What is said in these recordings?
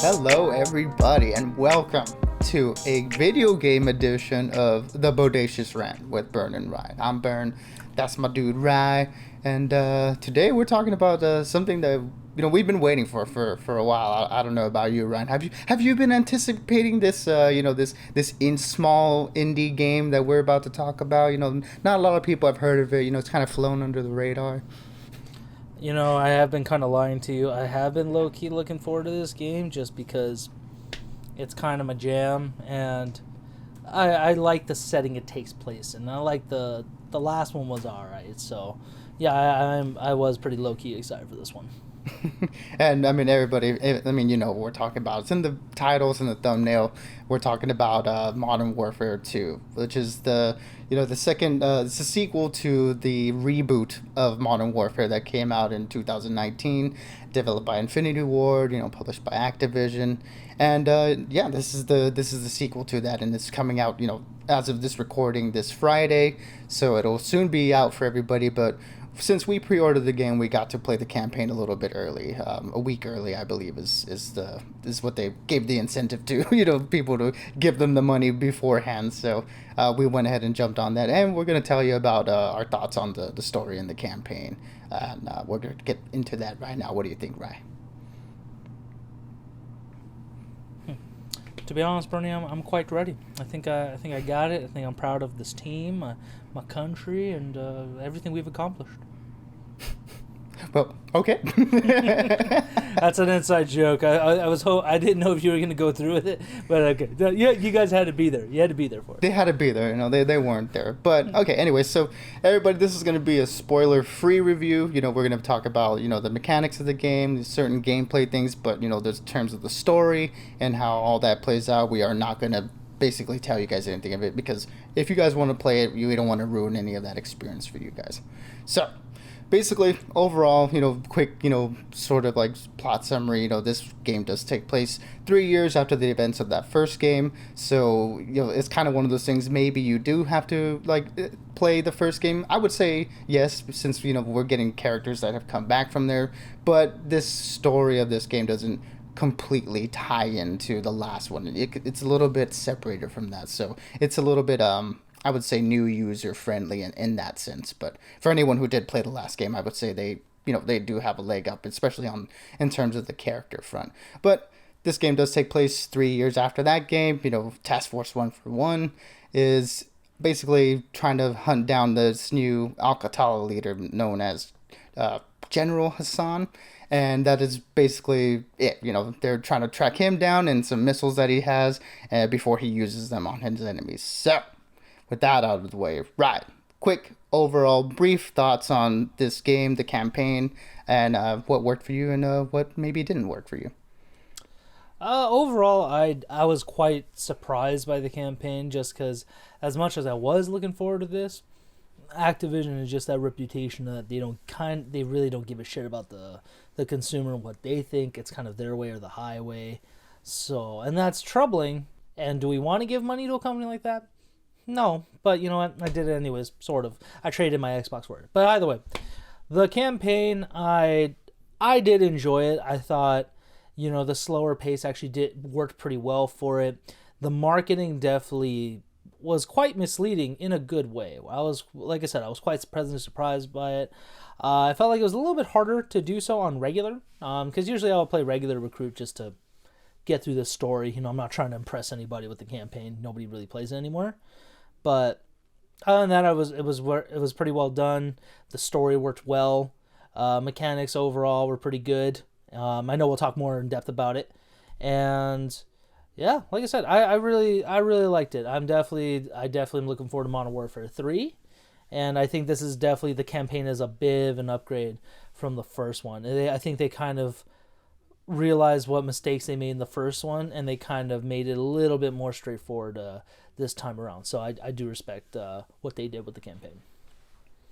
Hello, everybody, and welcome to a video game edition of the Bodacious Rant with Bern and Ryan. I'm Bern, that's my dude Rye, and today we're talking about something that we've been waiting for a while. I don't know about you, Ryan. Have you been anticipating this this in small indie game that we're about to talk about? Not a lot of people have heard of it. It's kind of flown under the radar. I have been kind of lying to you. I have been low-key looking forward to this game just because it's kind of my jam, and I like the setting it takes place, and I like the last one was alright. So, yeah, I was pretty low-key excited for this one. And I mean, everybody, what we're talking about. It's in the titles and the thumbnail. We're talking about Modern Warfare 2, which is the second, it's a sequel to the reboot of Modern Warfare that came out in 2019, developed by Infinity Ward, published by Activision. And yeah, this is the sequel to that, and it's coming out, as of this recording this Friday. So it'll soon be out for everybody, but since we pre-ordered the game, we got to play the campaign a little bit early, a week early, I believe, is what they gave the incentive to, people to give them the money beforehand. So we went ahead and jumped on that, and we're going to tell you about our thoughts on the story and the campaign, and we're going to get into that right now. What do you think, Ryan? To be honest, Bernie, I'm quite ready. I think I got it. I think I'm proud of this team, my country, and everything we've accomplished. Well, okay. That's an inside joke. I didn't know if you were going to go through with it, but okay. Yeah, you guys had to be there. You had to be there for it. They had to be there. They weren't there. But okay. Anyway, so everybody, this is going to be a spoiler-free review. We're going to talk about the mechanics of the game, certain gameplay things, but there's terms of the story and how all that plays out. We are not going to basically tell you guys anything of it, because if you guys want to play it, we don't want to ruin any of that experience for you guys. So basically, overall, quick, sort of like plot summary, this game does take place 3 years after the events of that first game. So, it's kind of one of those things, maybe you do have to, play the first game. I would say yes, since, we're getting characters that have come back from there. But this story of this game doesn't completely tie into the last one. It's a little bit separated from that. So, it's a little bit, I would say new user friendly in that sense, but for anyone who did play the last game, I would say they do have a leg up, especially in terms of the character front. But this game does take place 3 years after that game. Task Force 141 is basically trying to hunt down this new Al-Qatala leader known as General Hassan. And that is basically it. They're trying to track him down and some missiles that he has before he uses them on his enemies. So, with that out of the way, right, quick overall brief thoughts on this game, the campaign, and what worked for you and what maybe didn't work for you. Overall, I was quite surprised by the campaign, just because as much as I was looking forward to this, Activision is just that reputation that they really don't give a shit about the consumer and what they think. It's kind of their way or the highway. So, and that's troubling. And do we want to give money to a company like that? No, but you know what? I did it anyways, sort of. I traded my Xbox for it. But either way, the campaign, I did enjoy it. I thought, the slower pace actually worked pretty well for it. The marketing definitely was quite misleading in a good way. Like I said, I was quite pleasantly surprised by it. I felt like it was a little bit harder to do so on regular, because usually I'll play regular recruit just to get through the story. I'm not trying to impress anybody with the campaign. Nobody really plays it anymore. But other than that, it was pretty well done. The story worked well. Mechanics overall were pretty good. I know we'll talk more in depth about it. And yeah, like I said, I really liked it. I definitely am looking forward to Modern Warfare 3. And I think this is definitely, the campaign is a bit of an upgrade from the first one. I think they kind of realized what mistakes they made in the first one, and they kind of made it a little bit more straightforward this time around. So I do respect what they did with the campaign.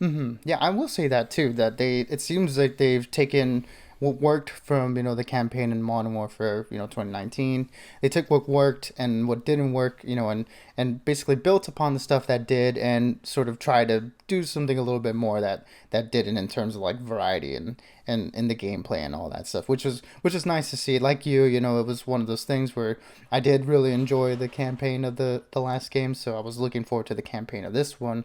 Mm-hmm. Yeah, I will say that too. That it seems like they've taken what worked from the campaign in Modern Warfare 2019. They took what worked and what didn't work, and basically built upon the stuff that did, and sort of try to do something a little bit more that didn't, in terms of like variety and in the gameplay and all that stuff, which is nice to see. Like it was one of those things where I did really enjoy the campaign of the last game, so I was looking forward to the campaign of this one.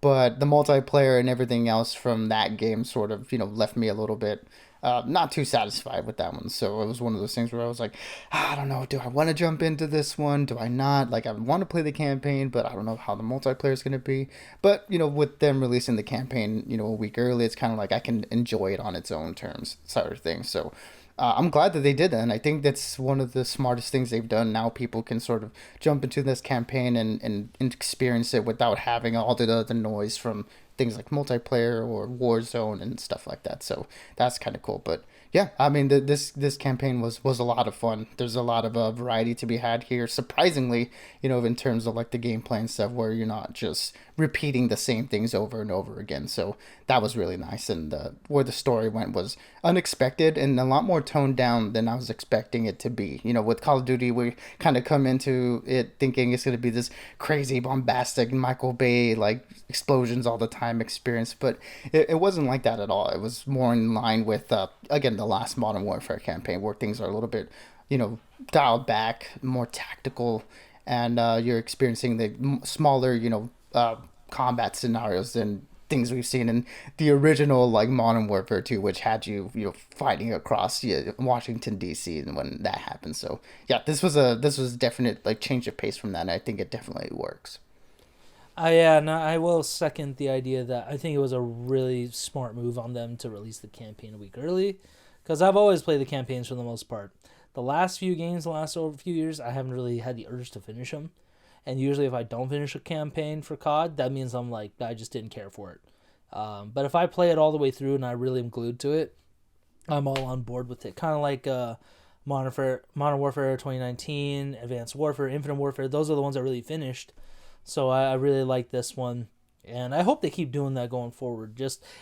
But the multiplayer and everything else from that game sort of left me a little bit not too satisfied with that one. So it was one of those things where I was like, I don't know, do I want to jump into this one? Do I not? Like, I want to play the campaign, but I don't know how the multiplayer is going to be. But with them releasing the campaign a week early, it's kind of like I can enjoy it on its own terms, sort of thing. So I'm glad that they did that, and I think that's one of the smartest things they've done. Now people can sort of jump into this campaign and experience it without having all the noise from things like multiplayer or Warzone and stuff like that. So that's kind of cool. But yeah, I mean, this campaign was a lot of fun. There's a lot of variety to be had here. Surprisingly, in terms of like the gameplay and stuff, where you're not just repeating the same things over and over again. So that was really nice. And where the story went was unexpected and a lot more toned down than I was expecting it to be. With Call of Duty, we kind of come into it thinking it's going to be this crazy, bombastic Michael Bay like explosions all the time experience, but it wasn't like that at all. It was more in line with again, the last Modern Warfare campaign, where things are a little bit dialed back, more tactical, and you're experiencing the smaller combat scenarios than things we've seen in the original like Modern Warfare 2, which had you fighting across Washington D.C. and when that happened. So yeah, this was a definite like change of pace from that, and I think it definitely works. Yeah, no, I will second the idea that I think it was a really smart move on them to release the campaign a week early, because I've always played the campaigns for the most part. The last few games, the last few years, I haven't really had the urge to finish them. And usually if I don't finish a campaign for COD, that means I'm like, I just didn't care for it. But if I play it all the way through and I really am glued to it, I'm all on board with it. Kind of like Modern Warfare 2019, Advanced Warfare, Infinite Warfare. Those are the ones I really finished. So I really like this one. And I hope they keep doing that going forward.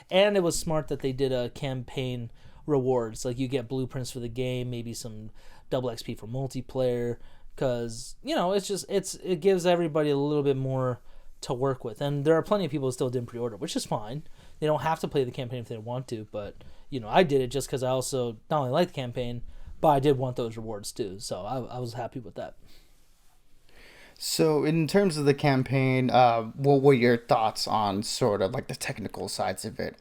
And it was smart that they did a campaign rewards. Like you get blueprints for the game, maybe some double XP for multiplayer. Because, it gives everybody a little bit more to work with. And there are plenty of people who still didn't pre-order, which is fine. They don't have to play the campaign if they want to. But, I did it just because I also not only like the campaign, but I did want those rewards too. So I was happy with that. So in terms of the campaign, what were your thoughts on sort of like the technical sides of it?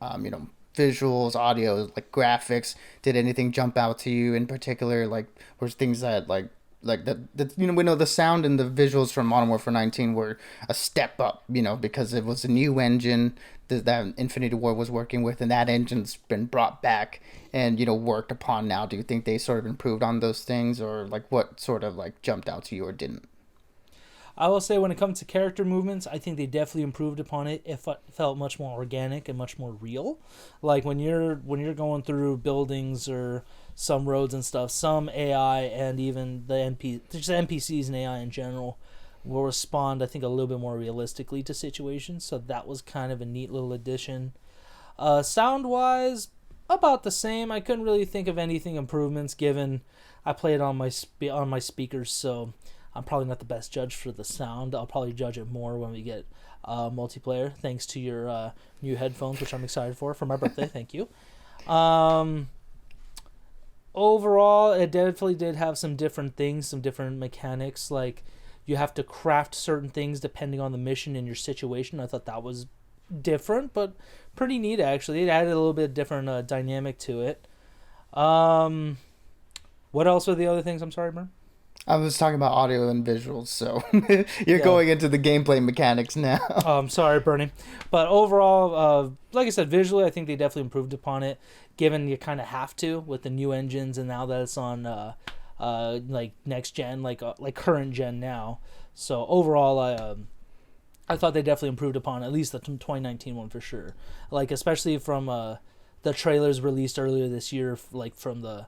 Visuals, audio, like graphics. Did anything jump out to you in particular? Like, were things that like the we know the sound and the visuals from Modern Warfare 19 were a step up, because it was a new engine that Infinity Ward was working with, and that engine's been brought back and worked upon now. Do you think they sort of improved on those things, or like what sort of like jumped out to you or didn't? I will say when it comes to character movements, I think they definitely improved upon it. It felt much more organic and much more real. Like when you're going through buildings or some roads and stuff, some AI and even just NPCs and AI in general will respond, I think, a little bit more realistically to situations. So that was kind of a neat little addition. Sound-wise, about the same. I couldn't really think of anything improvements given I played on my speakers, so I'm probably not the best judge for the sound. I'll probably judge it more when we get multiplayer, thanks to your new headphones, which I'm excited for my birthday. Thank you. Overall, it definitely did have some different things, some different mechanics. Like, you have to craft certain things depending on the mission and your situation. I thought that was different, but pretty neat, actually. It added a little bit different dynamic to it. What else were the other things? I'm sorry, Bern. I was talking about audio and visuals, so you're going into the gameplay mechanics now. I'm sorry, Bernie. But overall, like I said, visually, I think they definitely improved upon it, given you kind of have to with the new engines, and now that it's on like next gen, like current gen now. So overall, I thought they definitely improved upon at least the 2019 one for sure. Like especially from the trailers released earlier this year, like from the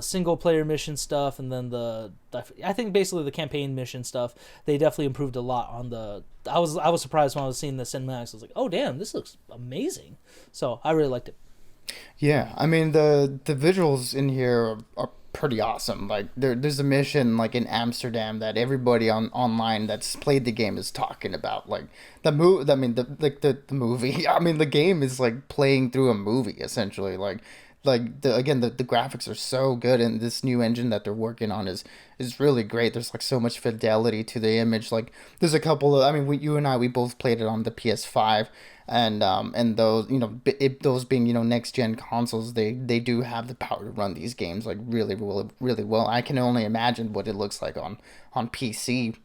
single player mission stuff, and then I think basically the campaign mission stuff, they definitely improved a lot on the. I was surprised when I was seeing the cinematics. I was like, oh damn, this looks amazing. So I really liked it. Yeah, I mean the visuals in here are pretty awesome. Like there's a mission like in Amsterdam that everybody on online that's played the game is talking about. Like the I mean the movie. I mean the game is like playing through a movie essentially. Like the graphics are so good, and this new engine that they're working on is really great. There's like so much fidelity to the image. Like there's a couple of, I mean, you and I, we both played it on the PS5, and those, those being, next gen consoles, they do have the power to run these games like really really well. I can only imagine what it looks like on PC.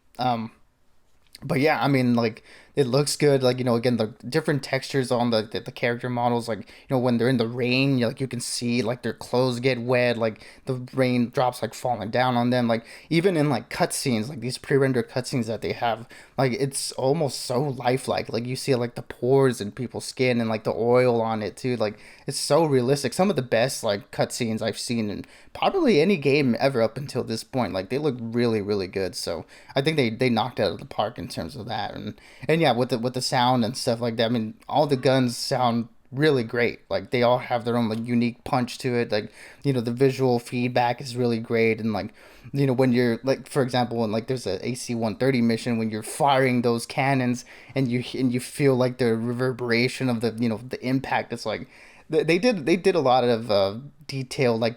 But yeah, I mean, like it looks good. Like, again, the different textures on the character models. Like, when they're in the rain, you can see like their clothes get wet. Like the rain drops like falling down on them. Like even in like cutscenes, like these pre-rendered cutscenes that they have, like it's almost so lifelike. Like you see like the pores in people's skin and like the oil on it too. Like it's so realistic. Some of the best like cutscenes I've seen in probably any game ever up until this point. Like they look really really good. So I think they knocked it out of the park in terms of that. And yeah, with the sound and stuff like that. I mean, all the guns sound really great. Like they all have their own like unique punch to it. Like, the visual feedback is really great. And like, when you're like, for example, when like there's a AC-130 mission, when you're firing those cannons and you feel like the reverberation of the impact. It's like they did a lot of detail, like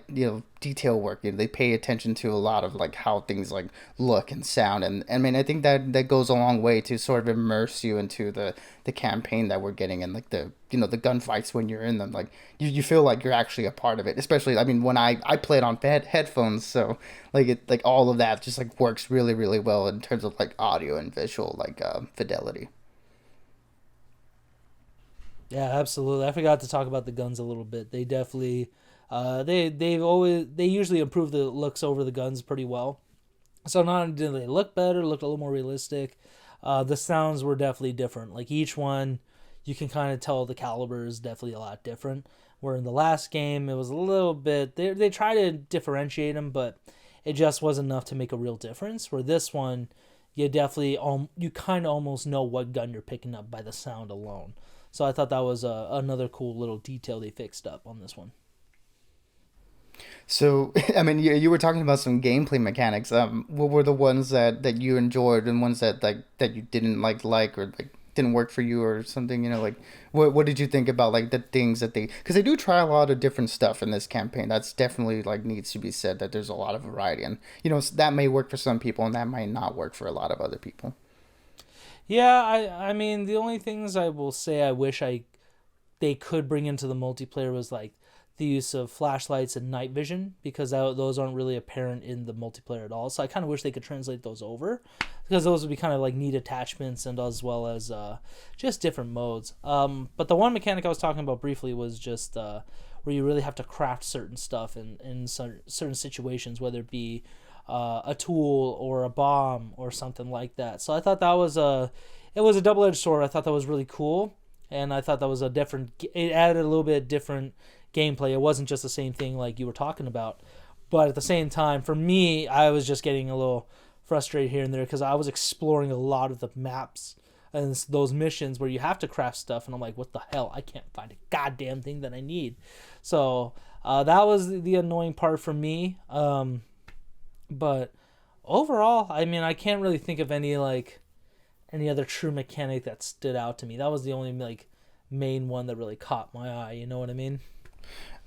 detail work. They pay attention to a lot of like how things like look and sound. And I mean, I think that goes a long way to sort of immerse you into the campaign that we're getting, and like the gunfights when you're in them. Like you feel like you're actually a part of it. Especially, I mean, when I play it on headphones, so like all of that just like works really really well in terms of like audio and visual like fidelity. Yeah, absolutely. I forgot to talk about the guns a little bit. They definitely, they usually improve the looks over the guns pretty well. So not only did they look better, looked a little more realistic. The sounds were definitely different. Like each one, you can kind of tell the caliber is definitely a lot different. Where in the last game, it was a little bit. They try to differentiate them, but it just wasn't enough to make a real difference. Where this one, you definitely you kind of almost know what gun you're picking up by the sound alone. So I thought that was another cool little detail they fixed up on this one. So, I mean, you were talking about some gameplay mechanics. What were the ones that you enjoyed, and ones that you didn't like or like didn't work for you or something? Like what did you think about like the things that because they do try a lot of different stuff in this campaign. That's definitely like needs to be said, that there's a lot of variety, and that may work for some people and that might not work for a lot of other people. Yeah, I mean the only things I will say I wish I they could bring into the multiplayer was like the use of flashlights and night vision, because those aren't really apparent in the multiplayer at all. So I kind of wish they could translate those over, because those would be kind of like neat attachments, and as well as just different modes. But the one mechanic I was talking about briefly was just where you really have to craft certain stuff in certain situations, whether it be a tool or a bomb or something like that. So I thought that was it was a double edged sword. I thought that was really cool, and I thought that was a different. It added a little bit different gameplay. It wasn't just the same thing like you were talking about, but at the same time, for me, I was just getting a little frustrated here and there because I was exploring a lot of the maps and those missions where you have to craft stuff, and I'm like, what the hell? I can't find a goddamn thing that I need. So that was the annoying part for me. But overall, I mean, I can't really think of any other true mechanic that stood out to me. That was the only like main one that really caught my eye. You know what I mean?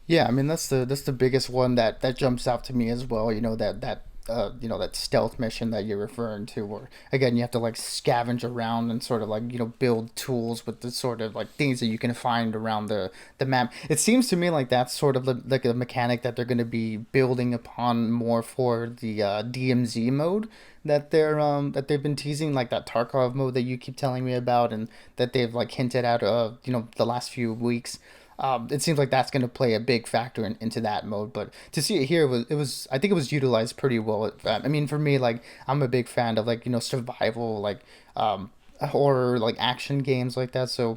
Yeah, I mean that's the biggest one that jumps out to me as well. That stealth mission that you're referring to, where again you have to like scavenge around and sort of like build tools with the sort of like things that you can find around the map. It seems to me like that's sort of like a mechanic that they're going to be building upon more for the DMZ mode that they've been teasing, like that Tarkov mode that you keep telling me about, and that they've like hinted at the last few weeks. It seems like that's going to play a big factor into that mode. But to see it here, it was I think it was utilized pretty well. I mean, for me, like I'm a big fan of like survival, like horror, like action games like that. So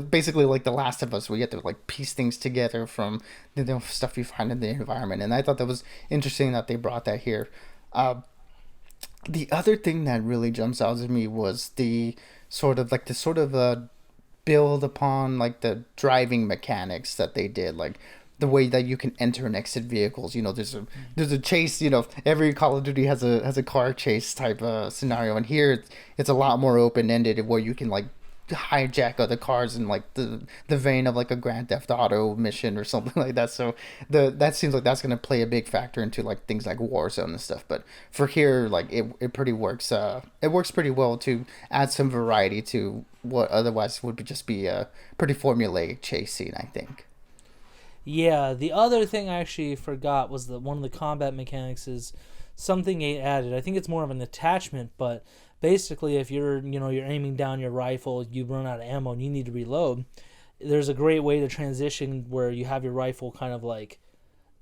basically like The Last of Us, we get to like piece things together from stuff you find in the environment. And I thought that was interesting that they brought that here. Uh, the other thing that really jumps out at me was the sort of build upon like the driving mechanics that they did, like the way that you can enter and exit vehicles. You know, there's a chase. You know, every Call of Duty has a car chase type scenario, and here it's a lot more open ended where you can like hijack other cars in like the vein of like a Grand Theft Auto mission or something like that. So that seems like that's gonna play a big factor into like things like Warzone and stuff. But for here, like it pretty works. It works pretty well to add some variety to what otherwise would just be a pretty formulaic chase scene, I think. Yeah, the other thing I actually forgot was that one of the combat mechanics is something they added. I think it's more of an attachment, but basically if you're aiming down your rifle, you run out of ammo and you need to reload. There's a great way to transition where you have your rifle kind of like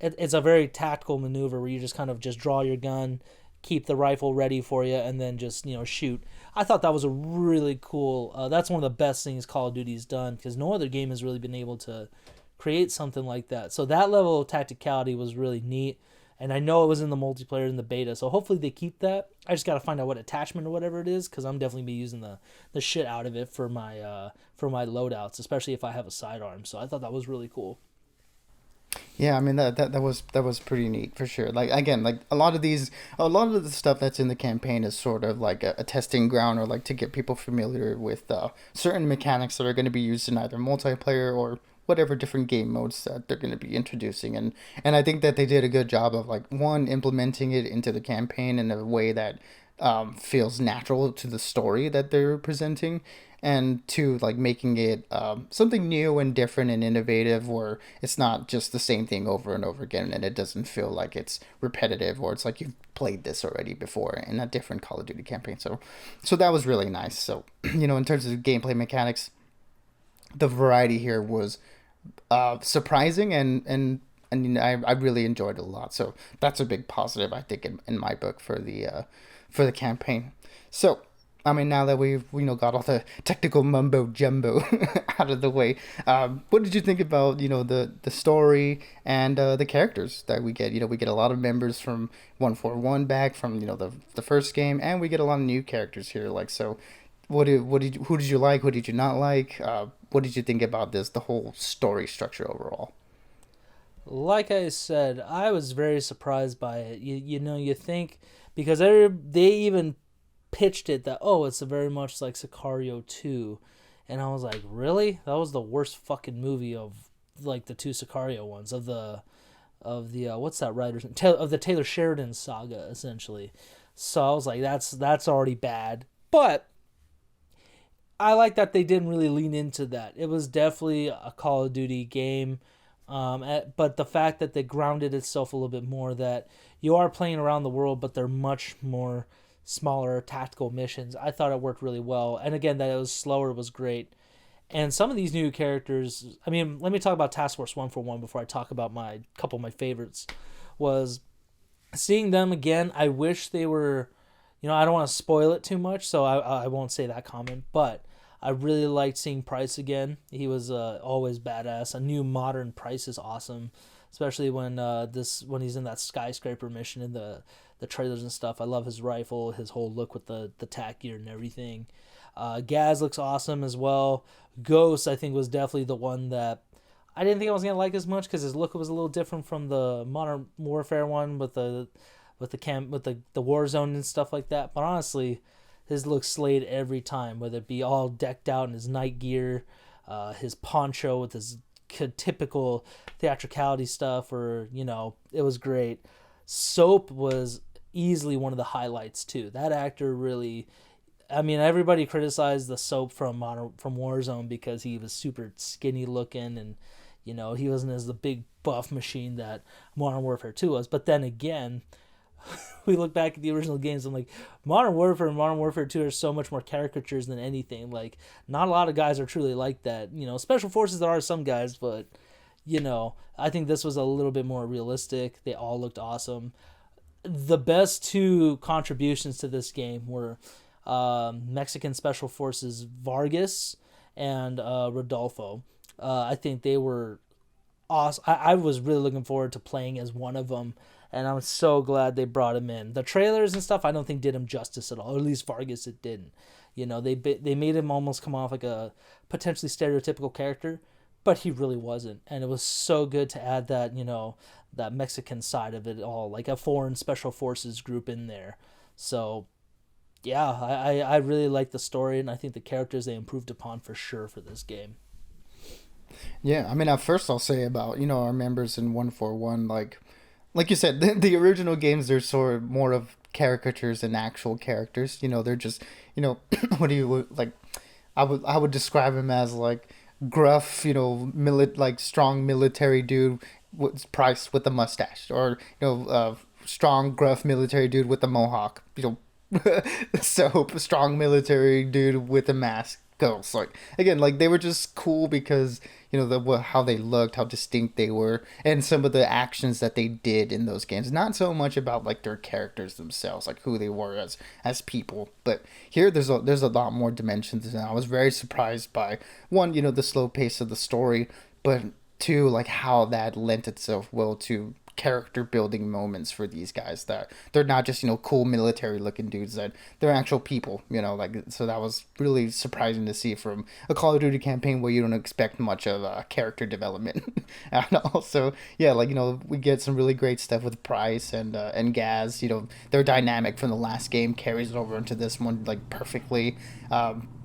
it's a very tactical maneuver where you just kind of just draw your gun, keep the rifle ready for you, and then just shoot. I thought that was a really cool. That's one of the best things Call of Duty's done because no other game has really been able to create something like that. So that level of tacticality was really neat. And I know it was in the multiplayer in the beta, so hopefully they keep that. I just got to find out what attachment or whatever it is, because I'm definitely be using the shit out of it for my loadouts, especially if I have a sidearm. So I thought that was really cool. Yeah, I mean that was pretty neat for sure. Like again, like a lot of the stuff that's in the campaign is sort of like a testing ground or like to get people familiar with certain mechanics that are going to be used in either multiplayer or whatever different game modes that they're going to be introducing. And I think that they did a good job of like one implementing it into the campaign in a way that feels natural to the story that they're presenting, and two, like making it something new and different and innovative, where it's not just the same thing over and over again, and it doesn't feel like it's repetitive or it's like you've played this already before in a different Call of Duty campaign. So that was really nice. So in terms of gameplay mechanics, the variety here was surprising, and I really enjoyed it a lot. So that's a big positive, I think, in my book for the campaign. So I mean, now that we've got all the technical mumbo jumbo out of the way, what did you think about the story and the characters that we get? We get a lot of members from 141 back from the first game, and we get a lot of new characters here. Like, so who did you like? Who did you not like? What did you think about the whole story structure overall? Like I said, I was very surprised by it. You think because they even pitched it that it's a very much like Sicario 2, and I was like, really? That was the worst fucking movie of like the two Sicario ones of the what's that writer's of the Taylor Sheridan saga essentially. So I was like, that's already bad, but I like that they didn't really lean into that. It was definitely a Call of Duty game, but the fact that they grounded itself a little bit more, that you are playing around the world, but they're much more smaller tactical missions. I thought it worked really well. And again, that it was slower was great. And some of these new characters, I mean, let me talk about Task Force 141 before I talk about my couple of my favorites. Was seeing them again. I wish they were, I don't want to spoil it too much, so I won't say that comment, but I really liked seeing Price again. He was always badass. A new modern Price is awesome, especially when he's in that skyscraper mission in the trailers and stuff. I love his rifle, his whole look with the tack gear and everything. Gaz looks awesome as well. Ghost, I think, was definitely the one that I didn't think I was gonna like as much because his look was a little different from the Modern Warfare one with the Warzone and stuff like that. But honestly, his look slayed every time, whether it be all decked out in his night gear, his poncho with his typical theatricality stuff, or it was great. Soap was easily one of the highlights too. That actor really, I mean, everybody criticized the Soap from Warzone because he was super skinny looking, and he wasn't as the big buff machine that Modern Warfare 2 was. But then again, we look back at the original games, I'm like, Modern Warfare and Modern Warfare 2 are so much more caricatures than anything. Like, not a lot of guys are truly like that. Special Forces, there are some guys, but I think this was a little bit more realistic. They all looked awesome. The best two contributions to this game were Mexican Special Forces Vargas and Rodolfo. I think they were awesome. I was really looking forward to playing as one of them, and I'm so glad they brought him in. The trailers and stuff, I don't think did him justice at all, or at least Vargas it didn't. They made him almost come off like a potentially stereotypical character, but he really wasn't. And it was so good to add that, that Mexican side of it all, like a foreign special forces group in there. So yeah, I really like the story, and I think the characters they improved upon for sure for this game. Yeah, I mean, at first I'll say about our members in 141, like you said, the original games they're sort of more of caricatures than actual characters. They're just what do you like? I would describe him as like gruff, like strong military dude with price with a mustache, or strong gruff military dude with a mohawk. So strong military dude with a mask. Girls like again, like they were just cool because how they looked, how distinct they were, and some of the actions that they did in those games. Not so much about like their characters themselves, like who they were as people, but here there's a lot more dimensions, and I was very surprised by one, the slow pace of the story, but two, like how that lent itself well to character building moments for these guys, that they're not just cool military looking dudes, that they're actual people, like, so that was really surprising to see from a Call of Duty campaign where you don't expect much of character development. And also, yeah, like we get some really great stuff with Price and Gaz. Their dynamic from the last game carries it over into this one like perfectly.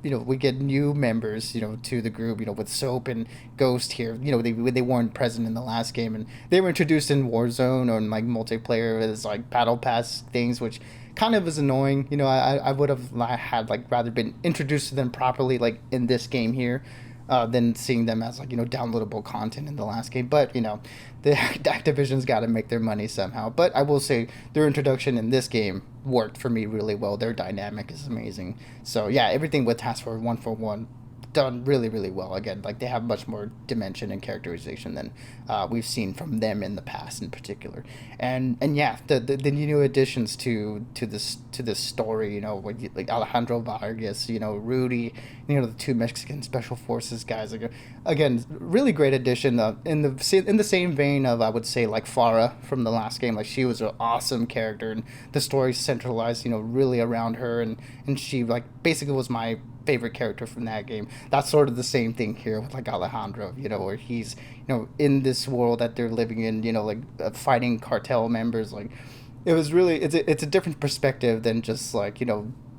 We get new members, to the group, with Soap and Ghost here. They weren't present in the last game, and they were introduced in Warzone or in like multiplayer as like battle pass things, which kind of is annoying. I would have had like rather been introduced to them properly like in this game here, than seeing them as like downloadable content in the last game. But the Activision's got to make their money somehow. But I will say their introduction in this game worked for me really well. Their dynamic is amazing. So yeah, everything with Task Force 141 done really, really well. Again, like they have much more dimension and characterization than we've seen from them in the past, in particular. And yeah, the new additions to this story, like Alejandro Vargas, Rudy, the two Mexican special forces guys. Like, again, really great addition. In the same vein of, I would say, like Farah from the last game. Like she was an awesome character, and the story centralized, really around her, and she like basically was my favorite character from that game. That's sort of the same thing here with like Alejandro, where he's in this world that they're living in, like fighting cartel members. Like it was really, it's a different perspective than just like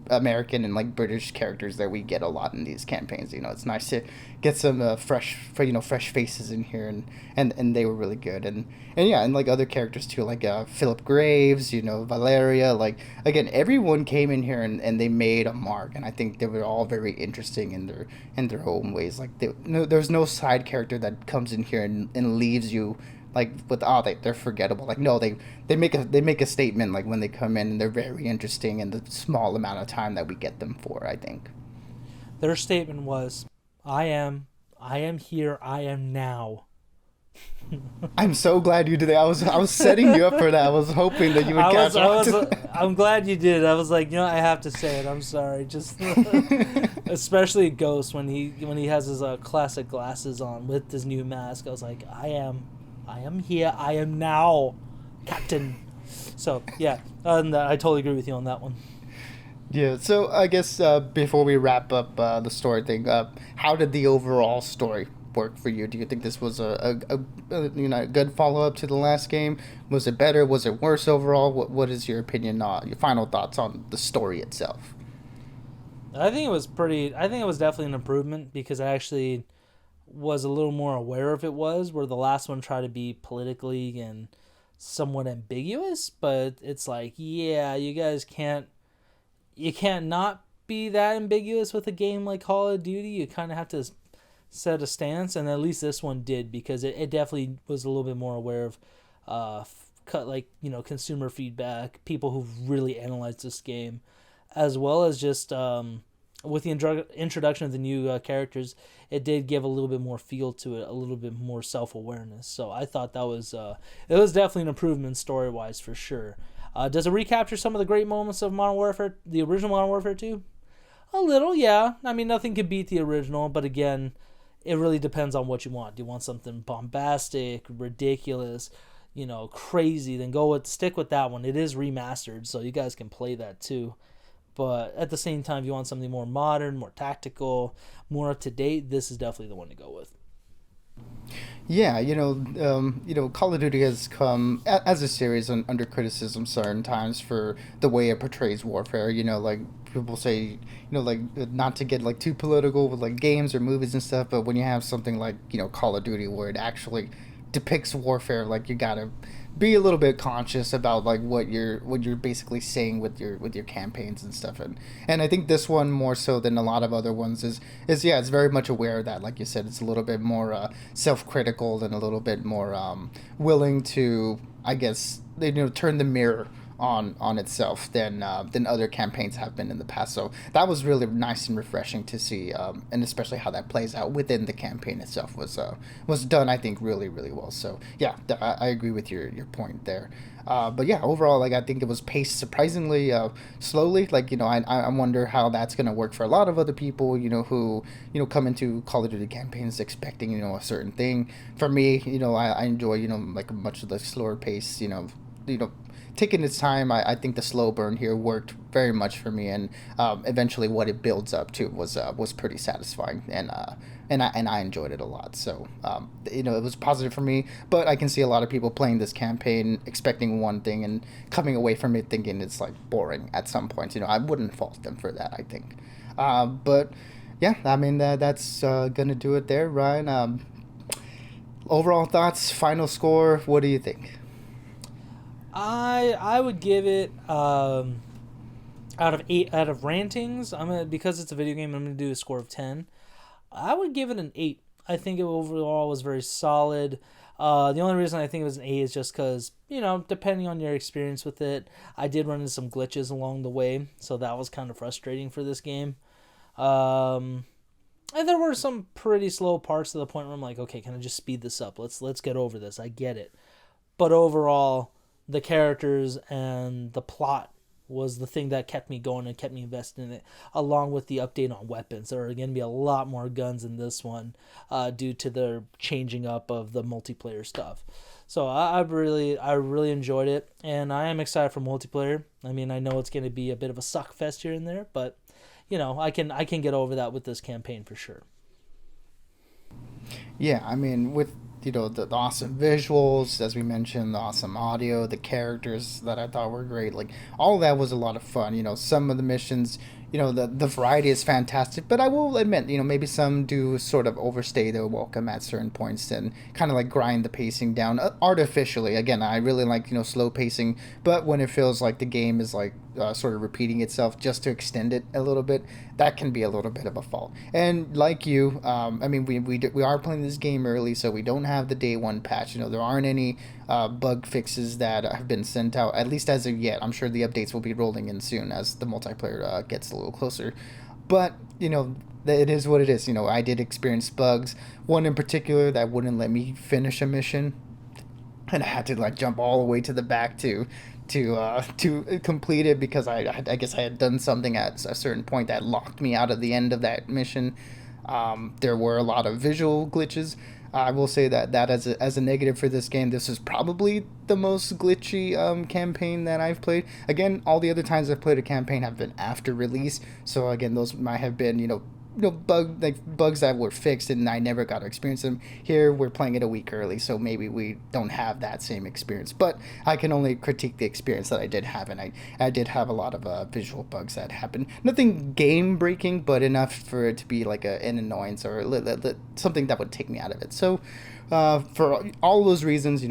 American and like British characters that we get a lot in these campaigns. It's nice to get some fresh faces in here, and they were really good, and yeah, and like other characters too, like Philip Graves, Valeria. Like again, everyone came in here and they made a mark, and I think they were all very interesting in their own ways. Like there's no side character that comes in here and leaves you like with they're forgettable. Like no, they make a statement like when they come in, and they're very interesting in the small amount of time that we get them for. I think their statement was, I am here, I am now. I'm so glad you did that. I was setting you up for that. I was hoping that you would catch on. I'm glad you did. I was like, I have to say it. I'm sorry. Just especially Ghost when he has his classic glasses on with his new mask. I was like, I am here. I am now, Captain. So yeah, and I totally agree with you on that one. Yeah. So I guess before we wrap up the story thing, how did the overall story work for you? Do you think this was a good follow up to the last game? Was it better? Was it worse overall? What is your opinion? Your final thoughts on the story itself? I think it was definitely an improvement, because I actually was a little more aware of it where the last one tried to be politically and somewhat ambiguous, but it's like, yeah, you can't not be that ambiguous with a game like Call of Duty. You kind of have to set a stance, and at least this one did, because it definitely was a little bit more aware of consumer feedback, people who've really analyzed this game, as well as just with the introduction of the new characters, it did give a little bit more feel to it, a little bit more self-awareness. So I thought that was it was definitely an improvement story-wise for sure. Does it recapture some of the great moments of Modern Warfare, the original Modern Warfare 2? A little, yeah. I mean, nothing could beat the original, but again, it really depends on what you want. Do you want something bombastic, ridiculous, crazy? Then stick with that one. It is remastered, so you guys can play that too. But at the same time, if you want something more modern, more tactical, more up to date, this is definitely the one to go with. Yeah, Call of Duty has come as a series under criticism certain times for the way it portrays warfare. Like people say, like not to get like too political with like games or movies and stuff, but when you have something like Call of Duty where it actually depicts warfare, like you gotta be a little bit conscious about like what you're basically saying with your campaigns and stuff, and I think this one more so than a lot of other ones is yeah, it's very much aware of that. Like you said, it's a little bit more self-critical and a little bit more willing to, I guess, turn the mirror on itself than other campaigns have been in the past. So that was really nice and refreshing to see, and especially how that plays out within the campaign itself was done, I think, really really well. So yeah, I agree with your point there. But yeah, overall, like I think it was paced surprisingly slowly. Like I wonder how that's gonna work for a lot of other people. Who come into Call of Duty campaigns expecting a certain thing. For me, I enjoy like a much of the slower pace. Taking its time. I think the slow burn here worked very much for me, and eventually what it builds up to was pretty satisfying, and I enjoyed it a lot. So it was positive for me, but I can see a lot of people playing this campaign expecting one thing and coming away from it thinking it's like boring at some point. I wouldn't fault them for that, I think. But yeah, I mean that's gonna do it there, Ryan. Overall thoughts, final score. What do you think? I would give it out of 8 out of rantings. Because it's a video game. I'm gonna do a score of 10. I would give it an 8. I think it overall was very solid. The only reason I think it was an 8 is just because depending on your experience with it, I did run into some glitches along the way, so that was kind of frustrating for this game. And there were some pretty slow parts to the point where I'm like, okay, can I just speed this up? Let's get over this. I get it, but overall, the characters and the plot was the thing that kept me going and kept me invested in it, along with the update on weapons. There are going to be a lot more guns in this one due to the changing up of the multiplayer stuff. So I really enjoyed it, and I am excited for multiplayer. I mean, I know it's going to be a bit of a suck fest here and there, but I can get over that with this campaign for sure. Yeah, I mean, with the awesome visuals, as we mentioned, the awesome audio, the characters that I thought were great, like all of that was a lot of fun. Some of the missions, the variety is fantastic, but I will admit, maybe some do sort of overstay their welcome at certain points and kind of like grind the pacing down artificially. Again, I really like slow pacing, but when it feels like the game is like sort of repeating itself just to extend it a little bit, that can be a little bit of a fault. And like you, I mean, we are playing this game early, so we don't have the day one patch. There aren't any bug fixes that have been sent out, at least as of yet. I'm sure the updates will be rolling in soon as the multiplayer gets a little closer. But it is what it is. I did experience bugs. One in particular that wouldn't let me finish a mission, and I had to like jump all the way to the back to complete it because I guess I had done something at a certain point that locked me out of the end of that mission. There were a lot of visual glitches. I will say that as a negative for this game, this is probably the most glitchy campaign that I've played. Again, all the other times I've played a campaign have been after release, so again, those might have been bugs that were fixed and I never got to experience them. Here we're playing it a week early, so maybe we don't have that same experience. But I can only critique the experience that I did have, and I did have a lot of visual bugs that happened. Nothing game breaking, but enough for it to be like an annoyance or something that would take me out of it. So for all those reasons,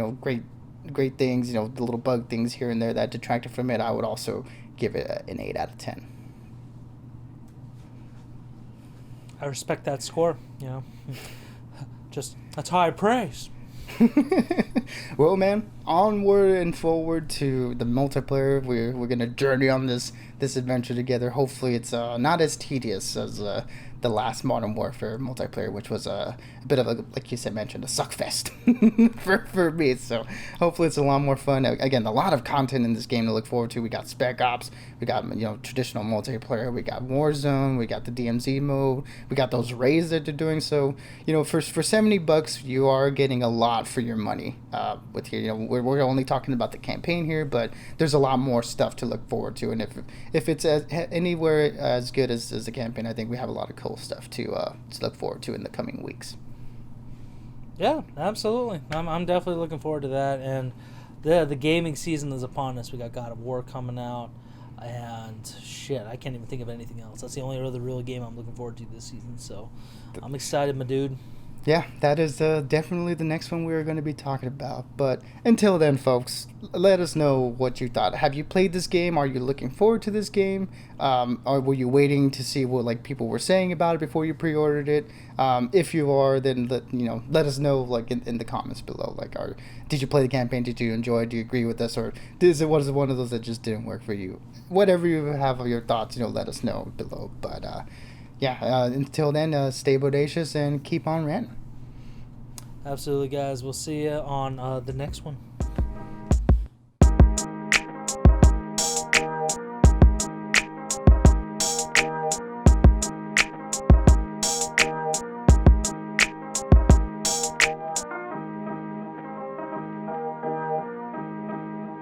great things, the little bug things here and there that detracted from it, I would also give it an 8 out of 10. I respect that score. Just that's high praise. Well, man, onward and forward to the multiplayer. We're gonna journey on this adventure together. Hopefully, it's not as tedious as the last Modern Warfare multiplayer, which was a bit of a, like you said, mentioned, a suck fest for me. So hopefully it's a lot more fun. Again, a lot of content in this game to look forward to. We got Spec Ops, we got traditional multiplayer, we got Warzone, we got the DMZ mode, we got those raids that they're doing. So for $70, you are getting a lot for your money. With here, we're only talking about the campaign here, but there's a lot more stuff to look forward to. And if it's anywhere as good as the campaign, I think we have a lot of cool stuff to look forward to in the coming weeks. Yeah, absolutely. I'm definitely looking forward to that. And the gaming season is upon us. We got God of War coming out, and shit, I can't even think of anything else. That's the only other real game I'm looking forward to this season. So I'm excited, my dude. Yeah, that is definitely the next one we're going to be talking about. But until then, folks, let us know what you thought. Have you played this game? Are you looking forward to this game? Or were you waiting to see what people were saying about it before you pre-ordered it? If you are, then let us know in the comments below. Did you play the campaign? Did you enjoy it? Do you agree with us? Or was it one of those that just didn't work for you? Whatever you have of your thoughts, let us know below. But until then, stay bodacious and keep on ranting. Absolutely, guys. We'll see you on the next one.